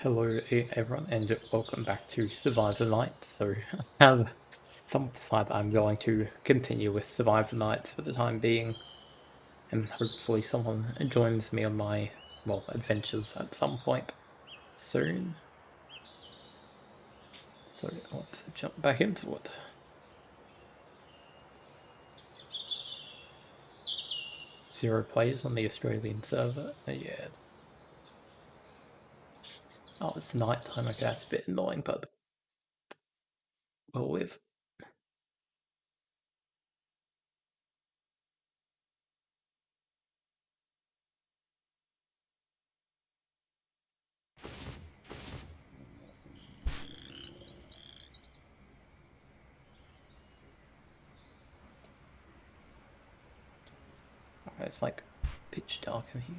Hello everyone and welcome back to Survive the Night. So I have somewhat decided I'm going to continue with Survive the Night for the time being, and hopefully someone joins me on my, adventures at some point soon. So let's jump back into it. Zero players on the Australian server. Yeah. Oh, it's nighttime. Okay, that's a bit annoying, but we'll live. It's like pitch dark in here.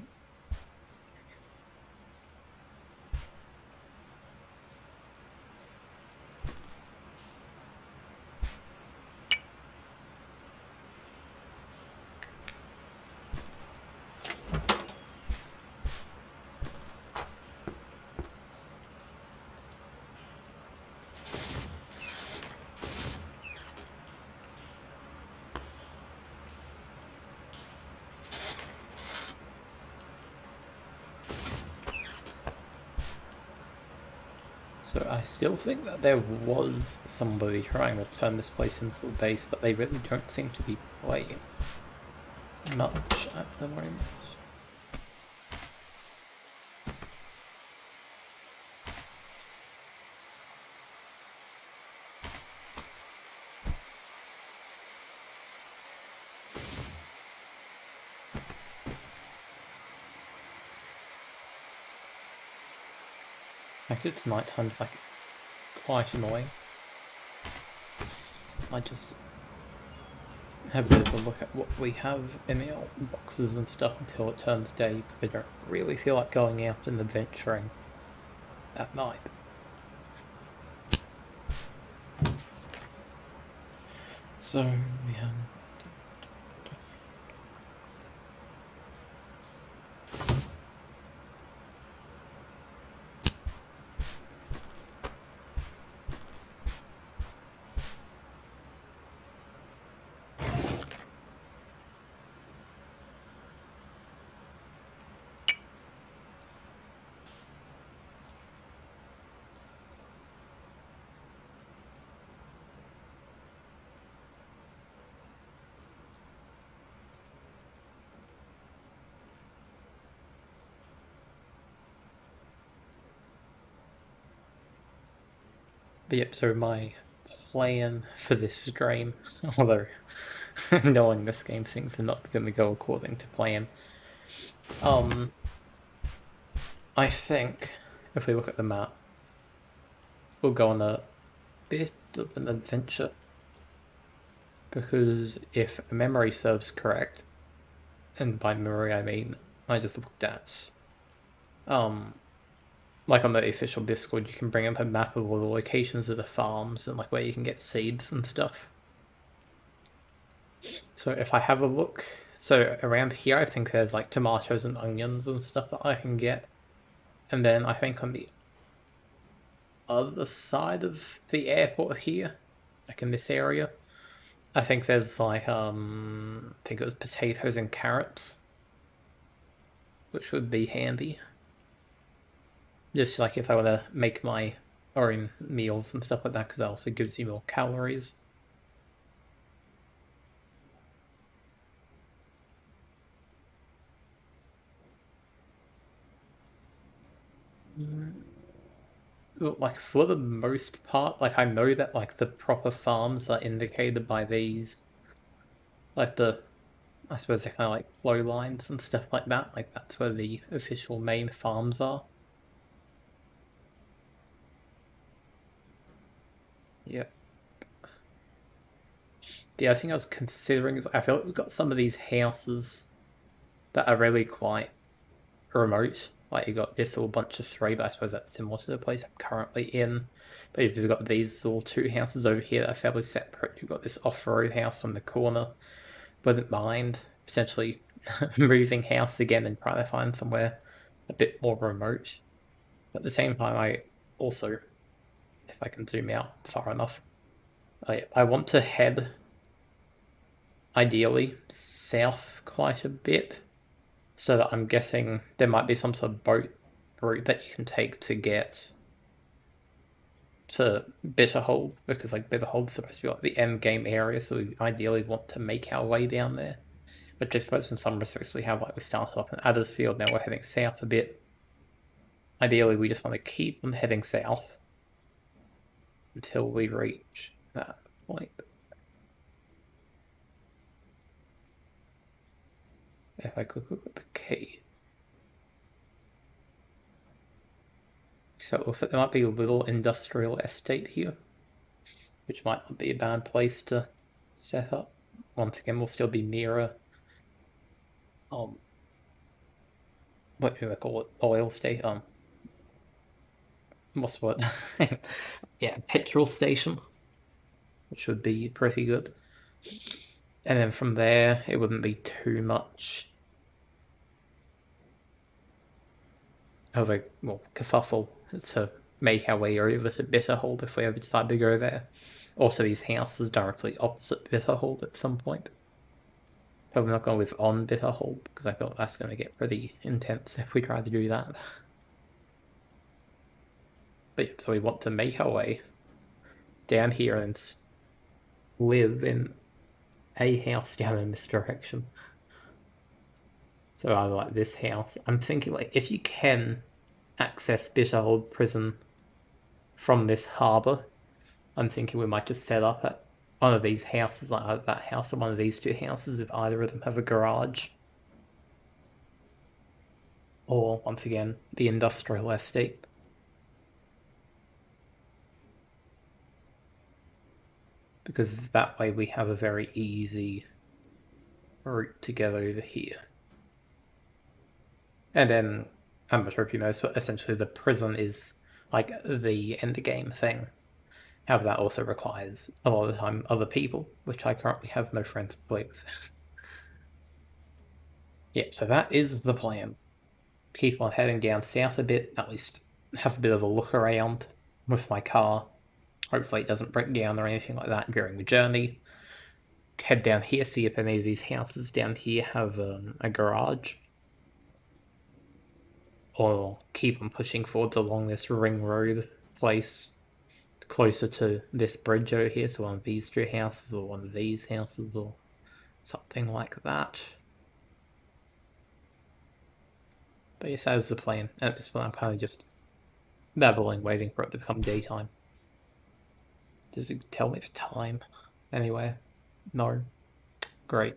So I still think that there was somebody trying to turn this place into a base, but they really don't seem to be playing much at the moment. Actually, it's nighttime's like quite annoying. I just have a bit of a look at what we have in our boxes and stuff until it turns day, but I don't really feel like going out and adventuring at night. So, yeah. But yep, so my plan for this stream, although knowing this game, things are not going to go according to plan. I think if we look at the map, we'll go on a bit of an adventure. Because if memory serves correct, and by memory I mean I just looked at, like on the official Discord, you can bring up a map of all the locations of the farms and like where you can get seeds and stuff. So if I have a look, so around here I think there's like tomatoes and onions and stuff that I can get. And then I think on the other side of the airport here, like in this area, I think there's like I think it was potatoes and carrots, which would be handy. Just like if I want to make my own meals and stuff like that, because that also gives you more calories. Like for the most part, like I know that like the proper farms are indicated by these, like I suppose they're kind of like flow lines and stuff like that. Like that's where the official main farms are. Yep. The other thing I was considering is I feel like we've got some of these houses that are really quite remote. Like you got this little bunch of three, but I suppose that's similar to the place I'm currently in. But if you've got these little two houses over here that are fairly separate, you've got this off-road house on the corner. Wouldn't mind potentially moving house again and trying to find somewhere a bit more remote. But at the same time, I also, if I can zoom out far enough, I want to head ideally south quite a bit, so that I'm guessing there might be some sort of boat route that you can take to get to Bitterhold, because like Bitterhold's supposed to be like the end game area, so we ideally want to make our way down there. But I suppose in some respects we have, like, we started off in Addersfield, now we're heading south a bit. Ideally we just want to keep on heading south until we reach that point. If I could look at the key. So it looks like there might be a little industrial estate here, which might not be a bad place to set up. Once again, we'll still be nearer what do I call it? Oil state. What's what? Yeah, petrol station, which would be pretty good. And then from there, it wouldn't be too much of a kerfuffle to make our way over to Bitterhold if we ever decide to go there. Also, these houses directly opposite Bitterhold at some point. Probably not going to live on Bitterhold because I thought that's going to get pretty intense if we try to do that. But yeah, so we want to make our way down here and live in a house down in this direction. So I like this house. I'm thinking, like, if you can access Bitterhold Prison from this harbour, I'm thinking we might just set up at one of these houses, like that house or one of these two houses, if either of them have a garage. Or, once again, the industrial estate. Because that way we have a very easy route to get over here. And then, I'm not sure if you know, but essentially the prison is like the end game thing. However, that also requires a lot of the time other people, which I currently have no friends to play with. Yep, so that is the plan. Keep on heading down south a bit, at least have a bit of a look around with my car. Hopefully it doesn't break down or anything like that during the journey. Head down here, see if any of these houses down here have a garage. Or keep on pushing forwards along this ring road place, closer to this bridge over here, so one of these two houses or one of these houses or something like that. But yes, that is the plan. At this point I'm kind of just babbling, waiting for it to become daytime. Does it tell me the time anyway? No. Great.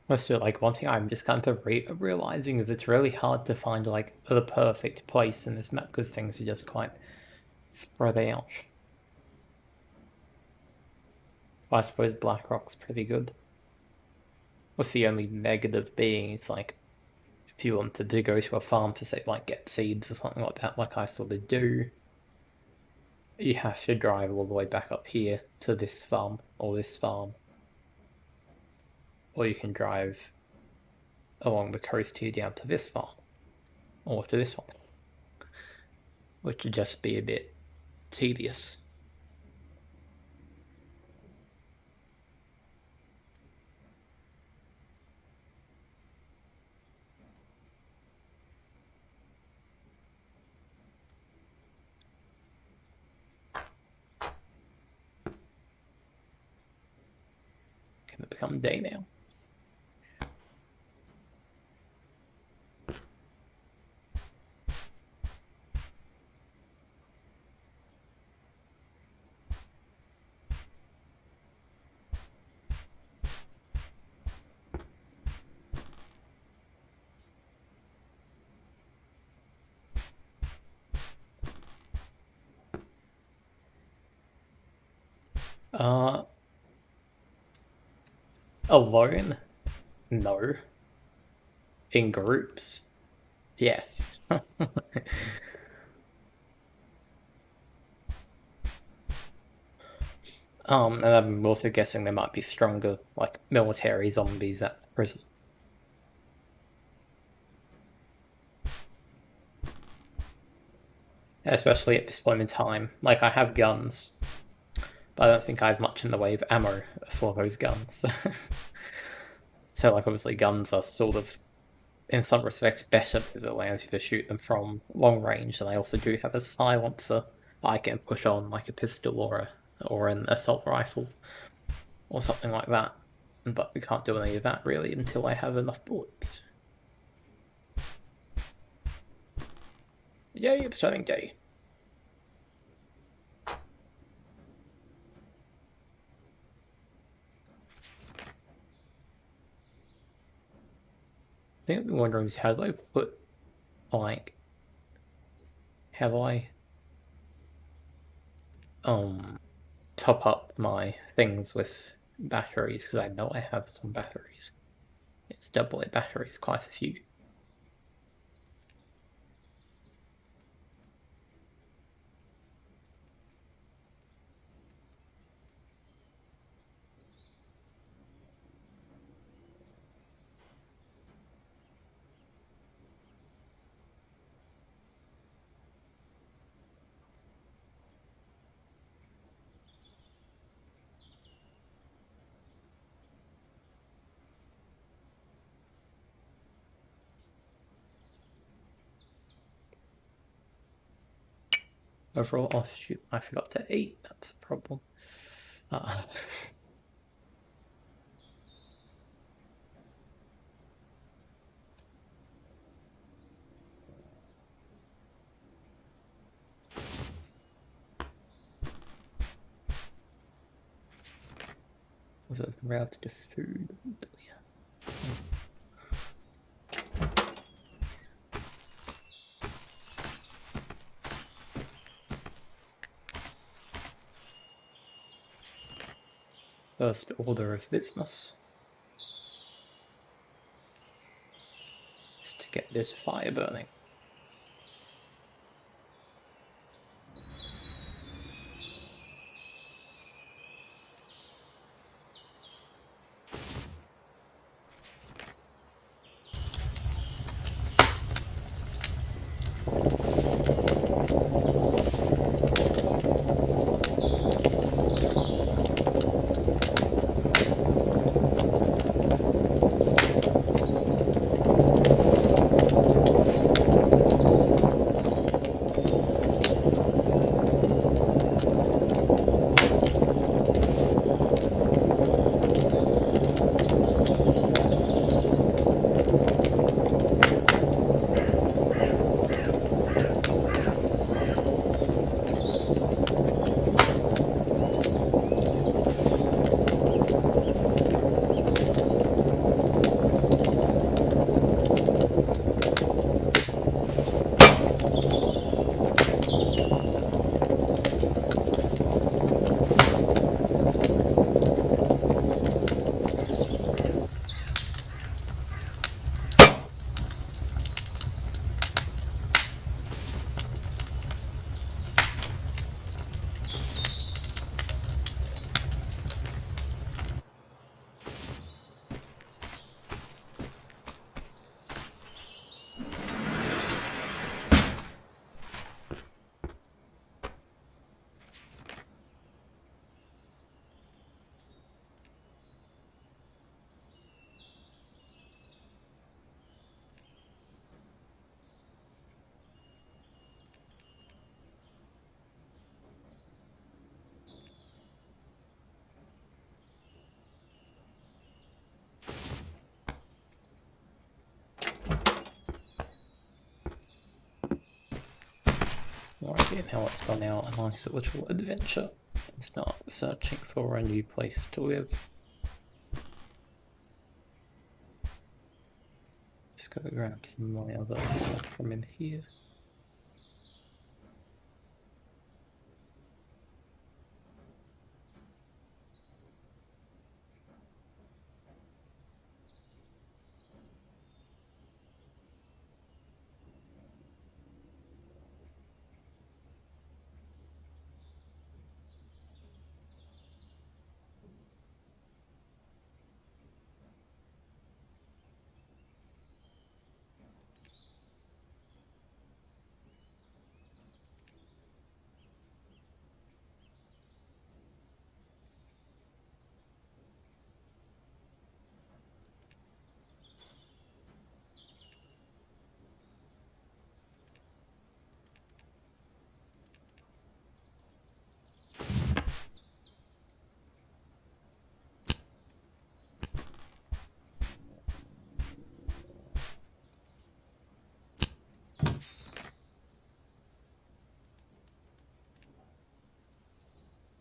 Most of it, like, one thing I'm just kind of realizing is it's really hard to find, like, the perfect place in this map because things are just quite spread out. I suppose Blackrock's pretty good. With the only negative being, it's like, if you wanted to go to a farm to, say, like, get seeds or something like that, like I sort of do, you have to drive all the way back up here to this farm, or this farm. Or you can drive along the coast here down to this farm, or to this one, which would just be a bit tedious. Can it become day now? Uh, Alone? No. In groups? Yes. And I'm also guessing there might be stronger, like, military zombies at the prison. Especially at this point in time. Like, I have guns, but I don't think I have much in the way of ammo for those guns. So, like, obviously, guns are sort of, in some respects, better because it allows you to shoot them from long range, and I also do have a silencer I can push on, like a pistol or an assault rifle or something like that. But we can't do any of that really until I have enough bullets. Yay, it's turning day. I think I've been wondering is how do I put, like, have I top up my things with batteries, because I know I have some batteries. It's double A batteries, quite a few. Overall, oh shoot, I forgot to eat. That's a problem. Uh, was it route to food? First order of business is to get this fire burning. Alright, now let's go now a nice little adventure and start searching for a new place to live. Just gotta grab some of my other stuff from in here.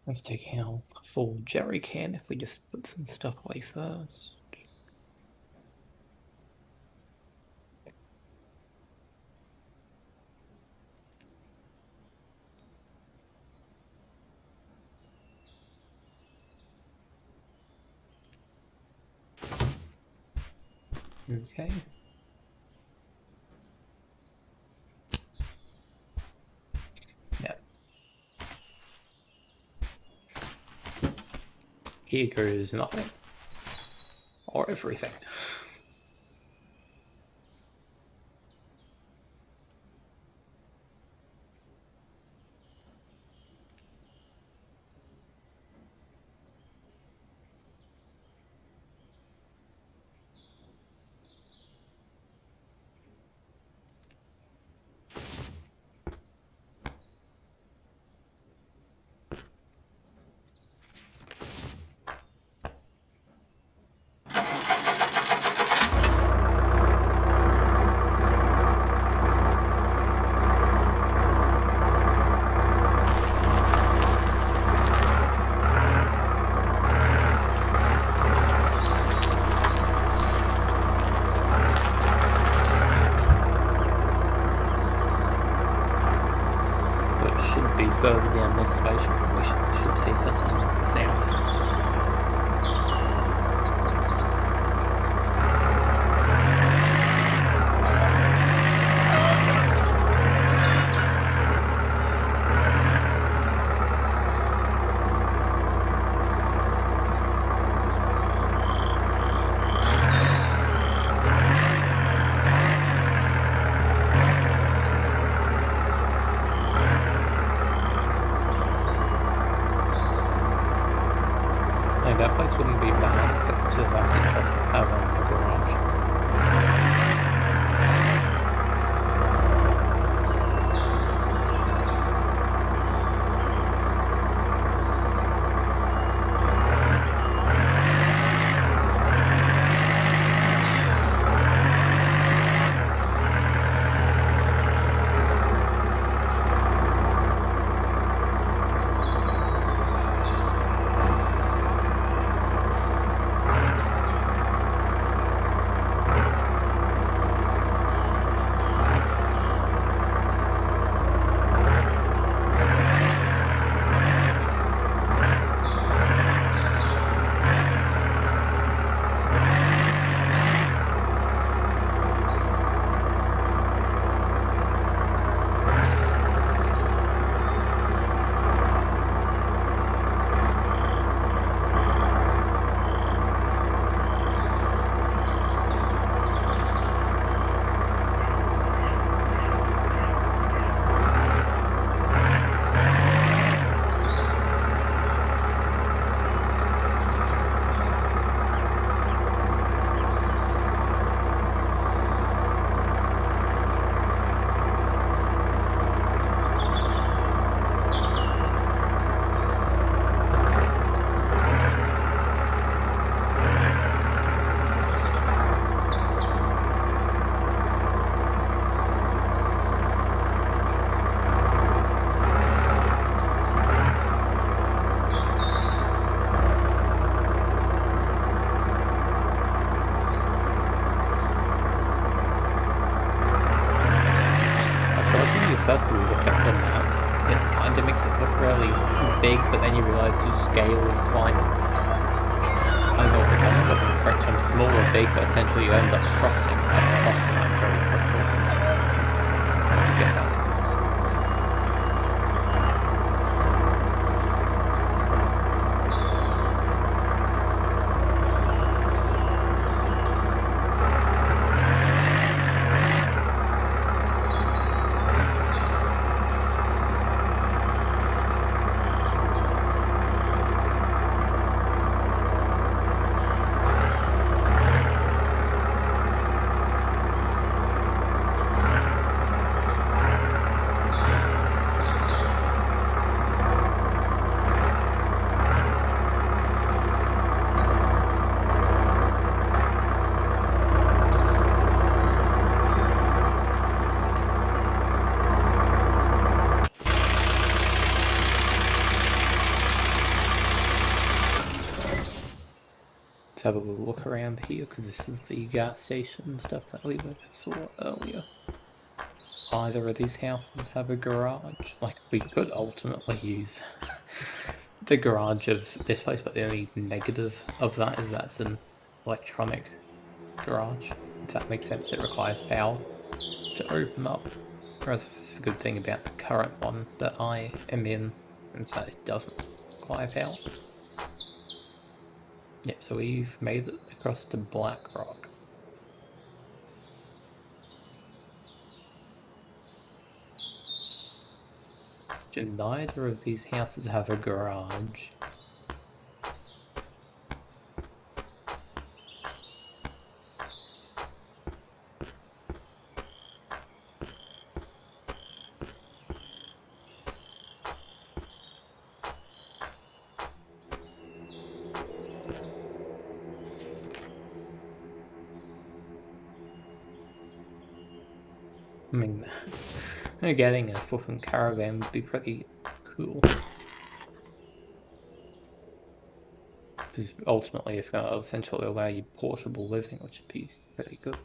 Let's take our full jerry can if we just put some stuff away first. Okay. Yeah. Here goes nothing. Or everything. Further down this station, which should take us south. That place wouldn't be bad, except to that it doesn't have a garage. First you look at the map, it kind of makes it look really big, but then you realise the scale is quite, I don't know what the correct term, small or big, but essentially you end up crossing across the map very quickly. You get that. Let's have a little look around here, because this is the gas station and stuff that we saw earlier. Either of these houses have a garage. Like, we could ultimately use the garage of this place, but the only negative of that is that's an electronic garage. If that makes sense, it requires power to open up. Whereas it's a good thing about the current one that I am in, is that it doesn't require power. Yep, so we've made it across to Blackrock. Neither of these houses have a garage. I mean, getting a fucking caravan would be pretty cool. Because ultimately it's going to essentially allow you portable living, which would be pretty good.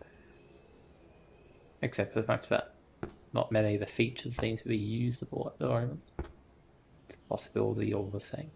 Except for the fact that not many of the features seem to be usable at the moment. It's a possibility all the same.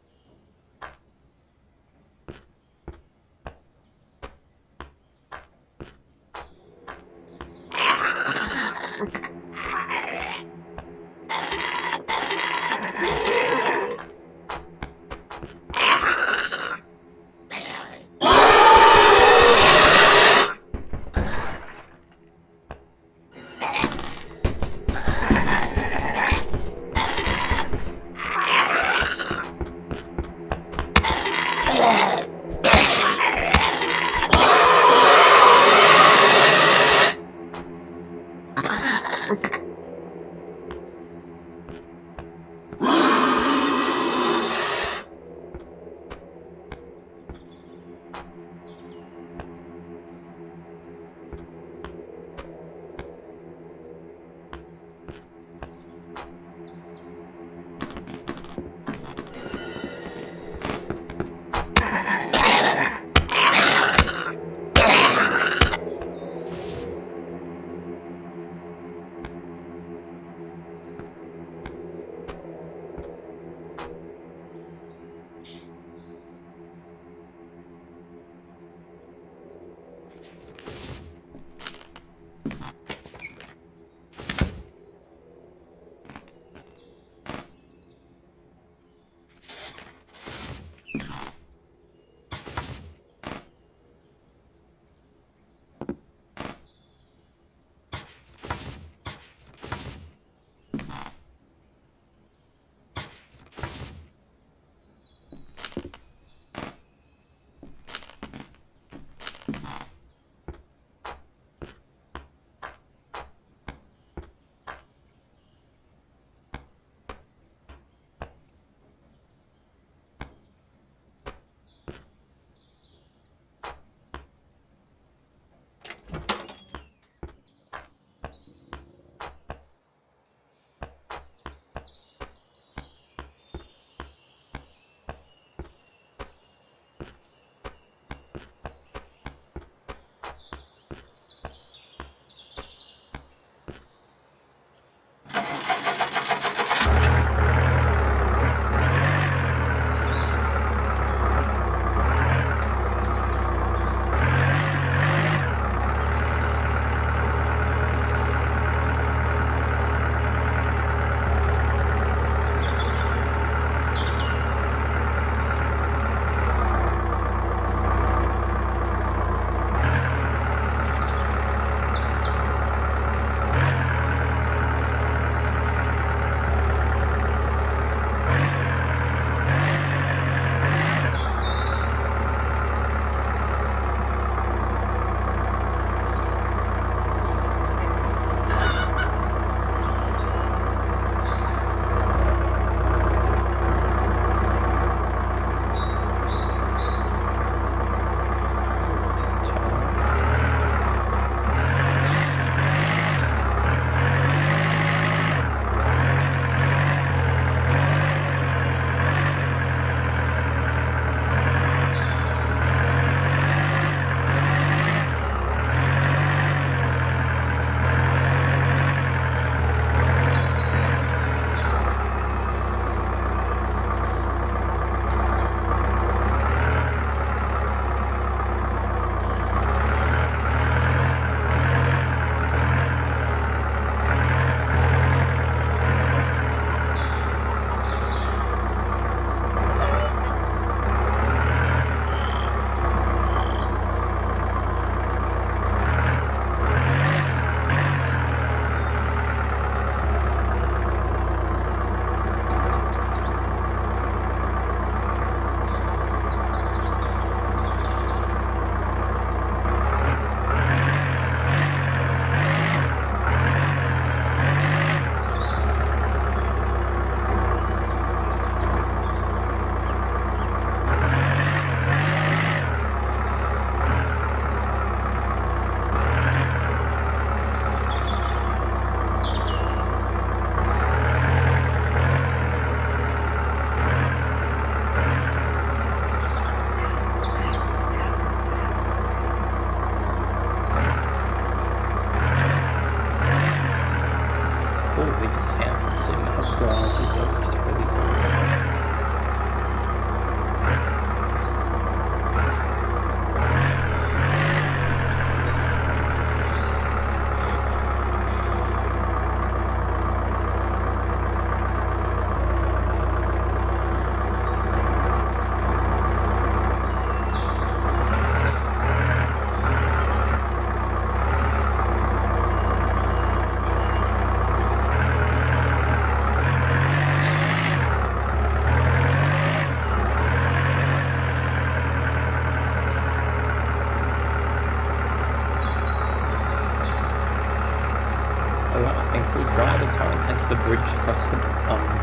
as far as like the bridge across the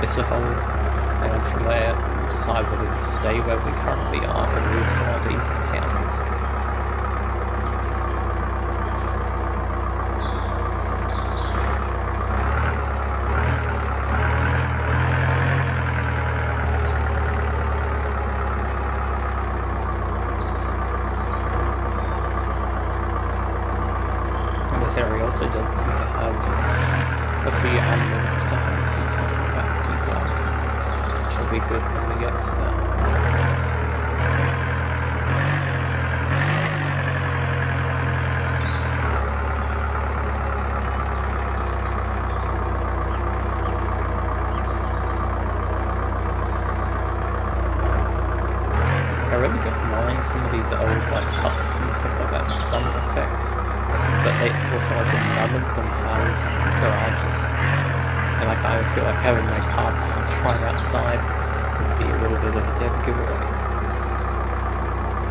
Bitterhold, and then from there decide whether to stay where we currently are or move to one of these houses. Also does seem to have a few animals to hunt and stuff like that as well, which will be good when we get to that. I really don't mind some of these old like huts and stuff like that in some respects, but they also like none of them have garages, and I kind of feel like having my car parked right outside would be a little bit of a dead giveaway.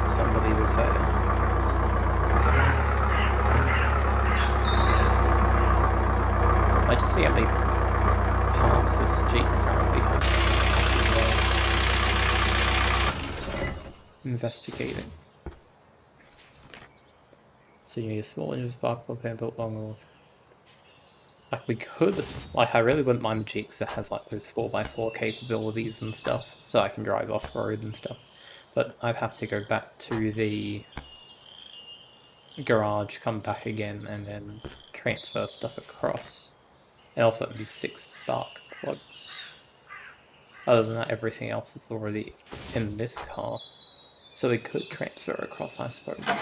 Somebody was there. I just see how many parts this Jeep currently has. Investigating. So you need a small engine sparkle pan built long enough. Like we could, like I really wouldn't mind the Jeep because it has like those 4x4 capabilities and stuff, so I can drive off-road and stuff. But I'd have to go back to the garage, come back again, and then transfer stuff across. And also these 6 spark plugs. Other than that, everything else is already in this car. So we could transfer across, I suppose. So.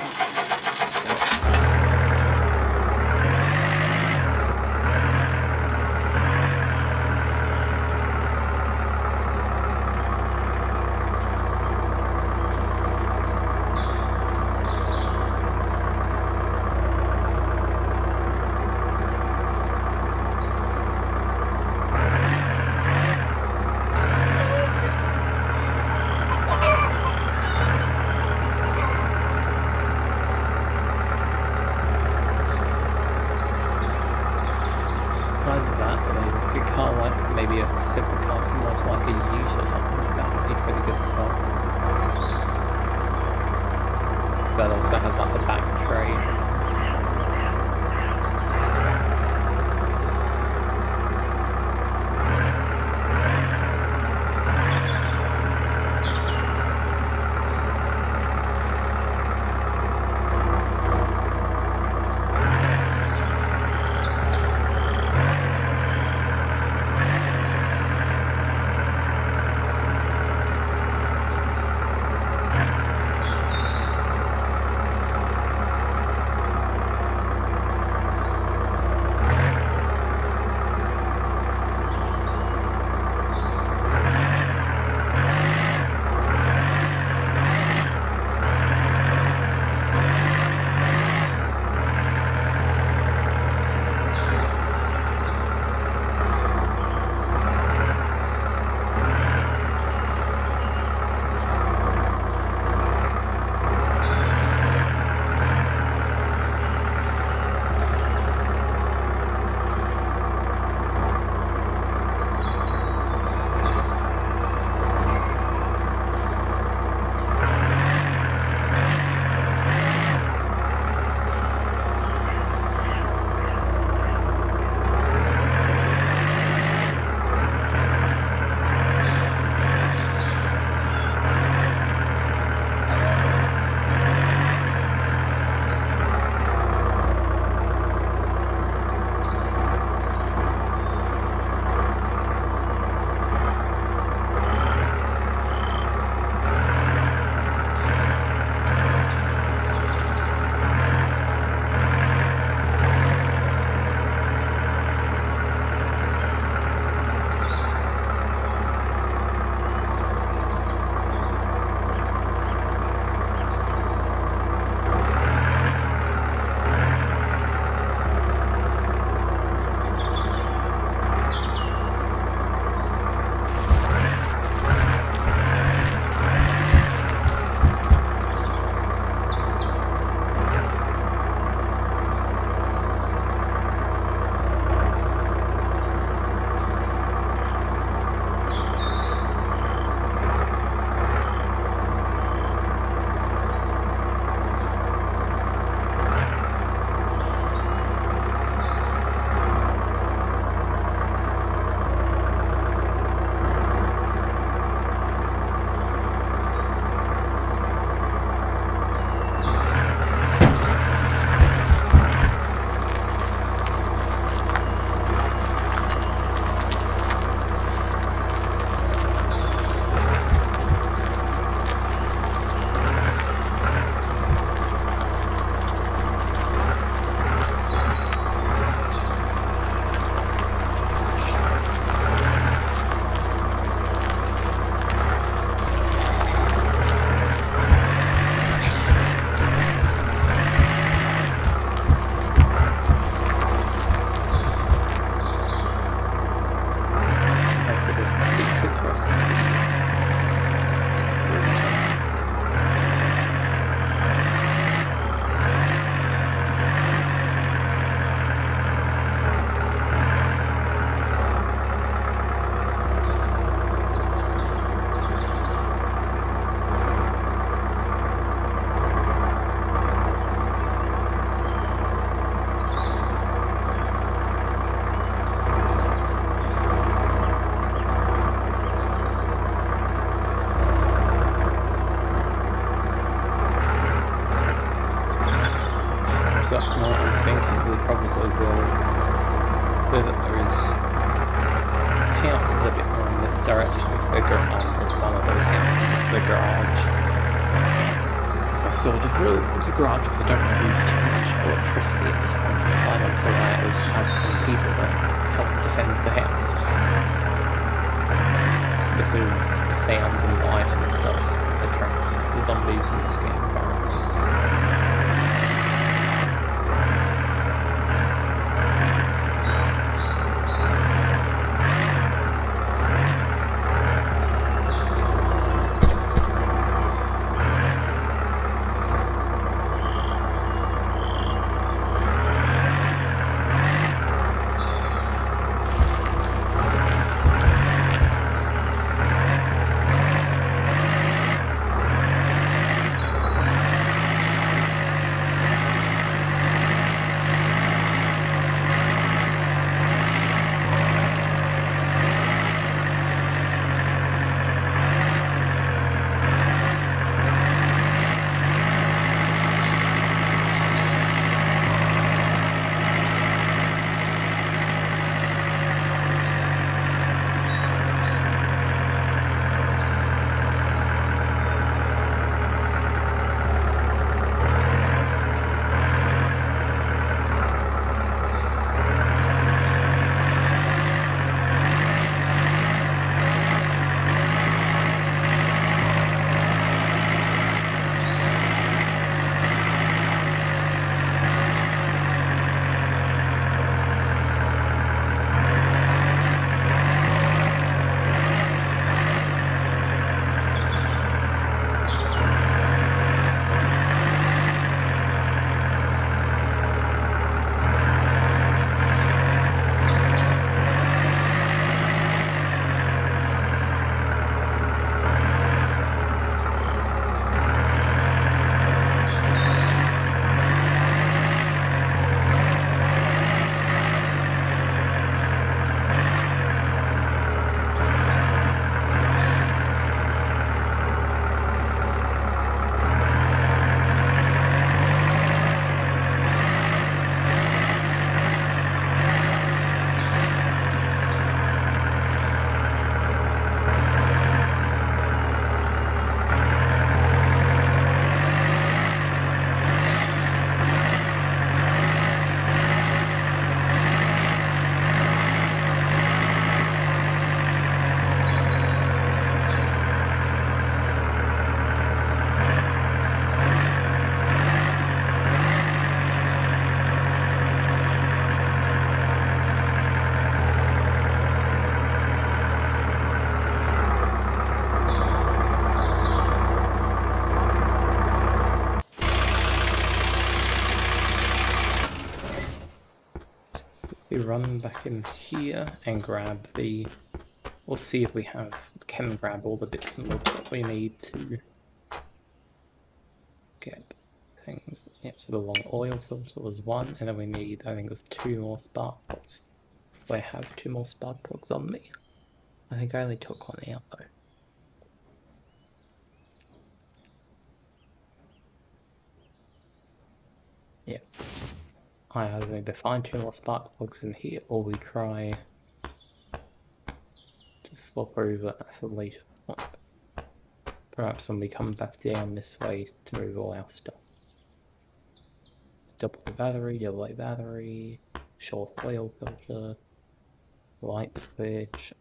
Maybe a separate car similar to like a Ute or something like that would be pretty good as well. That also has like the back tray. direction of one of those houses into the garage. So I've sorted the garage because I don't want to use too much electricity at this point in time until I at least have some people that help defend the house. Because the sounds and light and stuff attracts the zombies in this game, apparently. We run back in here and grab the... We'll see if we can grab all the bits and bobs that we need to get things. Yep, so the long oil filter was one, and then we need, I think it was 2 more spark plugs. I have 2 more spark plugs on me. I think I only took one out though. Yep. I either need to find 2 more spark plugs in here, or we try to swap over at a later point. Perhaps when we come back down this way to move all our stuff. It's double A battery, short oil filter, light switch.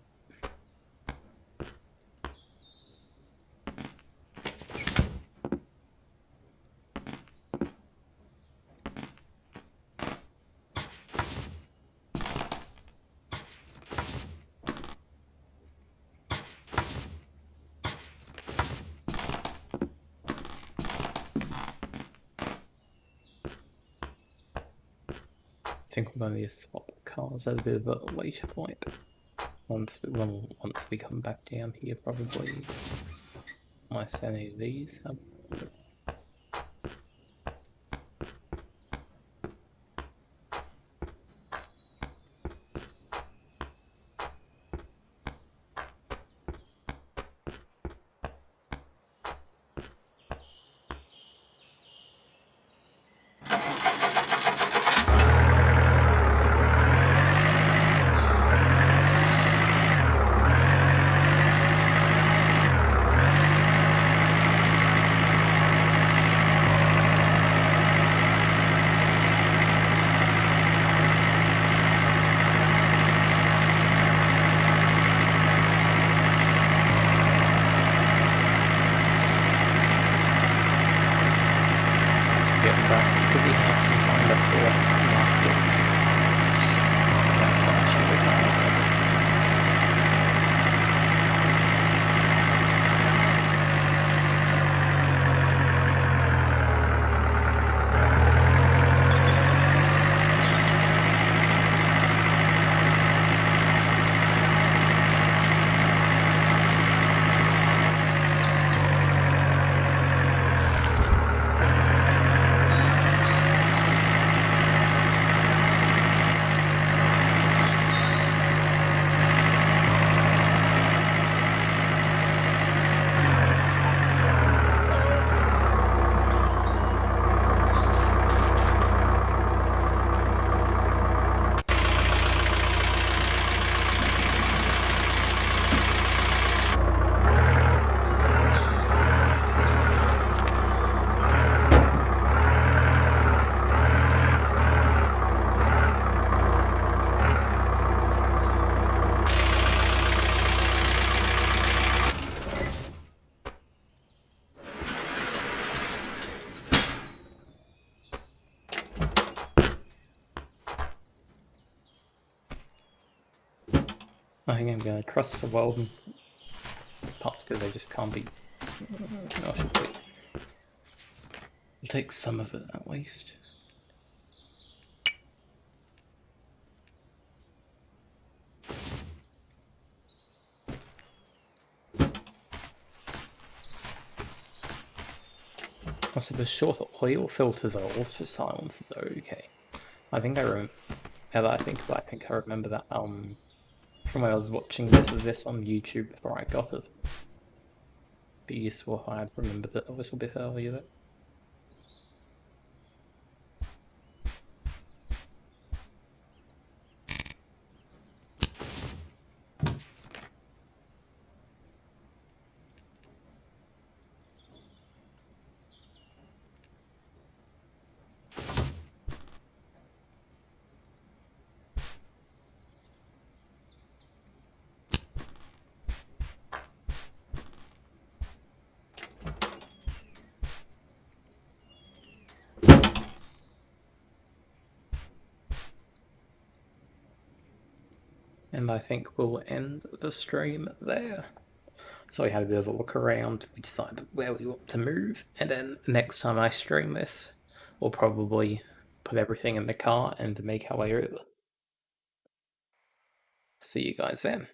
I think we're going to need to swap cars at a bit of a later point. Once we come back down here, probably. Unless any of these have. get back to the house in time before markets. Can't actually the car. I think I'm going to trust the Weldon parts because they just can't be. No, I should take. I'll take some of it at least. Also, the short oil filters are also silenced, so okay. I think I remember. Now that I think about it, I think I remember that from when I was watching this on YouTube before I got it. Be useful if I had remembered it a little bit earlier. And I think we'll end the stream there. So we had a bit of a look around, we decided where we want to move, and then next time I stream this, we'll probably put everything in the car and make our way over. See you guys then.